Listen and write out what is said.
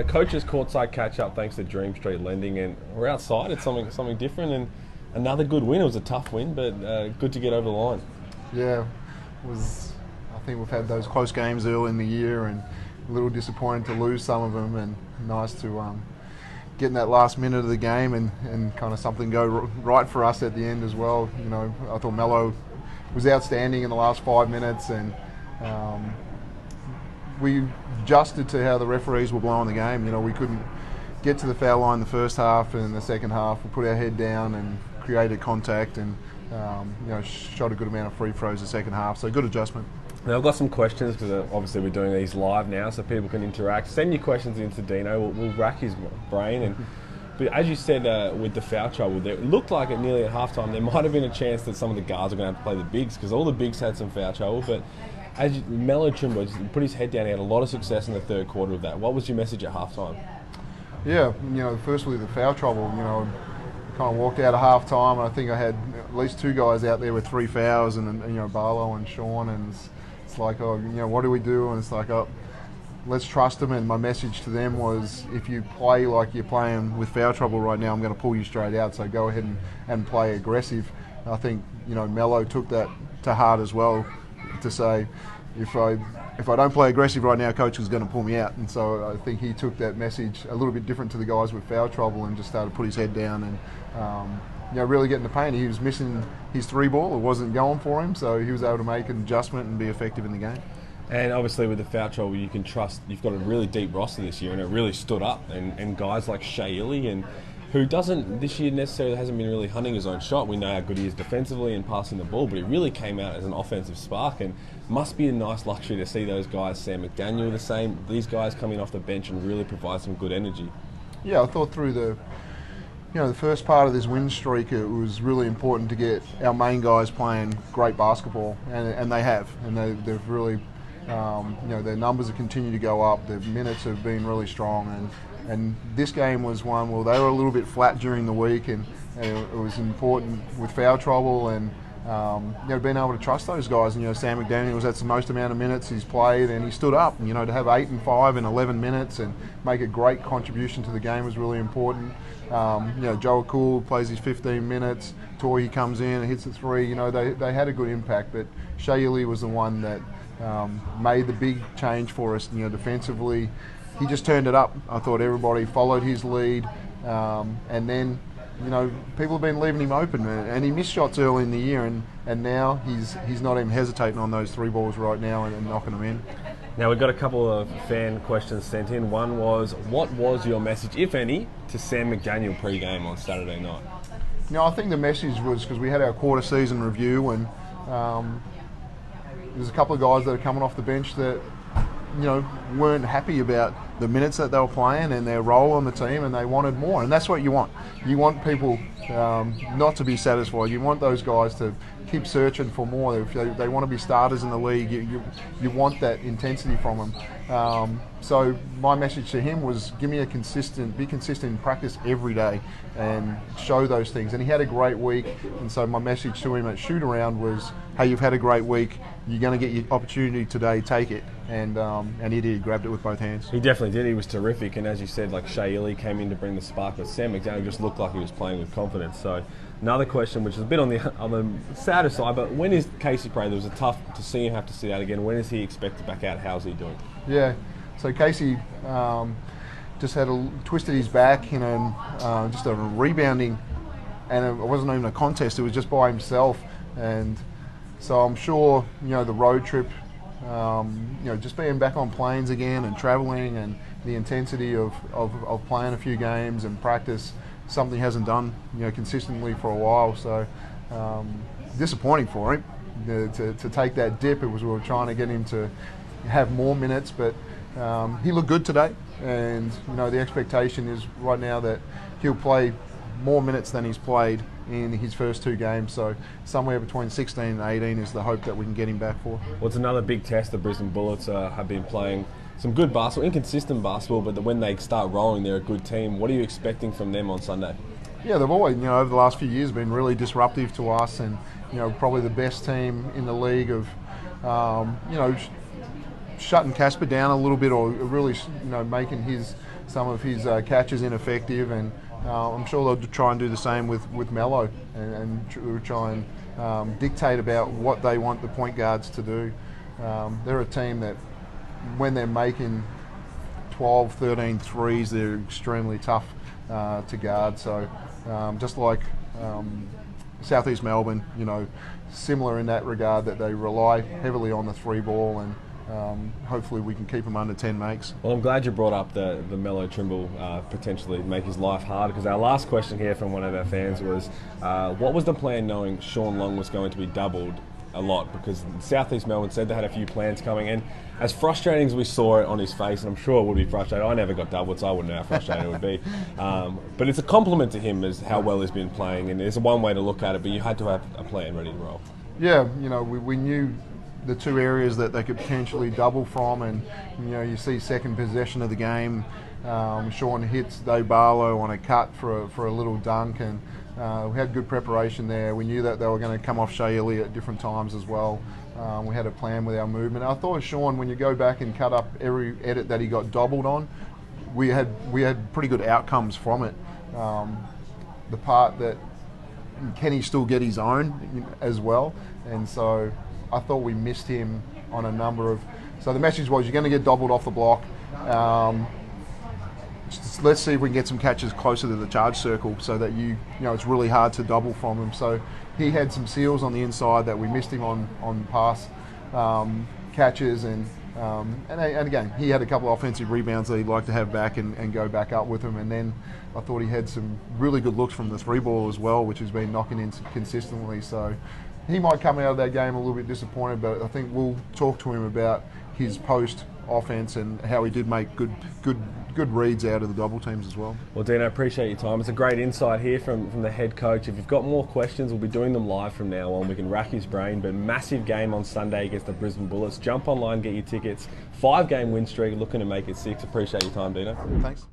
Coaches courtside catch up thanks to Dream Street Lending, and we're outside. It's something different, and another good win. It was a tough win, but good to get over the line. Yeah, I think we've had those close games early in the year, and a little disappointing to lose some of them, and nice to get in that last minute of the game and kind of something go right for us at the end as well. You know, I thought Mello was outstanding in the last 5 minutes, and we adjusted to how the referees were blowing the game. You know, we couldn't get to the foul line the first half, and in the second half we put our head down and created contact, and shot a good amount of free throws the second half. So good adjustment. Now I've got some questions because obviously we're doing these live now, so people can interact. Send your questions into Dino. We'll rack his brain. But as you said, with the foul trouble, it looked like at nearly at halftime there might have been a chance that some of the guards are going to have to play the bigs, because all the bigs had some foul trouble. But as Mello Trimble put his head down, he had a lot of success in the third quarter of that. What was your message at halftime? Yeah, firstly the foul trouble. Kind of walked out of half time, and I think I had at least two guys out there with 3 fouls, and Barlow and Shaun, and it's like, what do we do? And it's like, let's trust them. And my message to them was, if you play like you're playing with foul trouble right now, I'm going to pull you straight out, so go ahead and play aggressive. And I think Mello took that to heart as well, to say, if I don't play aggressive right now, coach is going to pull me out. And so I think he took that message a little bit different to the guys with foul trouble, and just started to put his head down and really get in the paint. He was missing his 3-ball; it wasn't going for him, so he was able to make an adjustment and be effective in the game. And obviously with the foul trouble, you can trust. You've got a really deep roster this year, and it really stood up. And guys like Hooley, and who doesn't this year necessarily hasn't been really hunting his own shot. We know how good he is defensively and passing the ball, but he really came out as an offensive spark, and must be a nice luxury to see those guys. Sam McDaniel the same. These guys coming off the bench and really provide some good energy. Yeah, I thought through the first part of this win streak, it was really important to get our main guys playing great basketball, and they have, and they've really, their numbers have continued to go up. Their minutes have been really strong, and this game was one where they were a little bit flat during the week, and it was important with foul trouble, and being able to trust those guys. And Sam McDaniel was that's the most amount of minutes he's played, and he stood up. And, to have 8 and 5 in 11 minutes and make a great contribution to the game was really important. Joe Cool plays his 15 minutes. Toy comes in and hits a 3. They had a good impact, but Hooley was the one that made the big change for us. Defensively, he just turned it up. I thought everybody followed his lead, and then people have been leaving him open, and he missed shots early in the year, and now he's not even hesitating on those 3 balls right now and knocking them in. Now we've got a couple of fan questions sent in. One was, what was your message, if any, to Sam McDaniel pre-game on Saturday night? I think the message was, because we had our quarter season review, and there's a couple of guys that are coming off the bench that weren't happy about the minutes that they were playing and their role on the team, and they wanted more. And that's what you want. You want people not to be satisfied. You want those guys to keep searching for more. If they want to be starters in the league, you want that intensity from them. So my message to him was, be consistent in practice every day and show those things. And he had a great week, and so my message to him at shoot around was, hey, you've had a great week, you're going to get your opportunity today, take it. And he did. He grabbed it with both hands. He definitely did. He was terrific. And as you said, like Hooley came in to bring the spark, but Sam McDaniel just looked like he was playing with confidence. So another question, which is a bit on the sadder side, but when is Casey Prather? It was tough to see him have to sit out again. When is he expected back out? How's he doing? Yeah. So Casey just twisted his back, just a rebounding, and it wasn't even a contest. It was just by himself, and so I'm sure the road trip. Just being back on planes again and travelling, and the intensity of playing a few games and practice, something he hasn't done consistently for a while. So disappointing for him to take that dip. We were trying to get him to have more minutes, but he looked good today, and the expectation is right now that he'll play more minutes than he's played in his first 2 games, so somewhere between 16 and 18 is the hope that we can get him back for. Well, it's another big test. The Brisbane Bullets have been playing some good basketball, inconsistent basketball, but when they start rolling, they're a good team. What are you expecting from them on Sunday? Yeah, they've always, over the last few years, been really disruptive to us, and probably the best team in the league of, shutting Casper down a little bit, or really, making his some of his catches ineffective, and I'm sure they'll try and do the same with Mello, and try and dictate about what they want the point guards to do. They're a team that, when they're making 12, 13 threes, they're extremely tough to guard. So just like South East Melbourne, similar in that regard, that they rely heavily on the three ball, and hopefully we can keep them under 10 makes. Well, I'm glad you brought up the Mello Trimble potentially make his life harder, because our last question here from one of our fans was, what was the plan knowing Shaun Long was going to be doubled a lot? Because South East Melbourne said they had a few plans coming in. As frustrating as we saw it on his face, and I'm sure it would be frustrating. I never got doubled, so I wouldn't know how frustrating it would be. But it's a compliment to him as how well he's been playing, and there's one way to look at it, but you had to have a plan ready to roll. Yeah, we knew the two areas that they could potentially double from, and you see second possession of the game, Shaun hits Dave Barlow on a cut for a little dunk, and we had good preparation there. We knew that they were going to come off Shea Elliott at different times as well. We had a plan with our movement. I thought Shaun, when you go back and cut up every edit that he got doubled on, we had pretty good outcomes from it. The part that can he still get his own as well, and so I thought we missed him on a number of. So the message was, you're going to get doubled off the block. Let's see if we can get some catches closer to the charge circle, so that it's really hard to double from him. So he had some seals on the inside that we missed him on pass catches, and again, he had a couple of offensive rebounds that he'd like to have back and go back up with him. And then I thought he had some really good looks from the three ball as well, which has been knocking in consistently. So he might come out of that game a little bit disappointed, but I think we'll talk to him about his post offense and how he did make good reads out of the double teams as well. Well, Dean, I appreciate your time. It's a great insight here from the head coach. If you've got more questions, we'll be doing them live from now on. We can rack his brain, but massive game on Sunday against the Brisbane Bullets. Jump online, get your tickets. 5-game win streak, looking to make it 6. Appreciate your time, Dino. Thanks.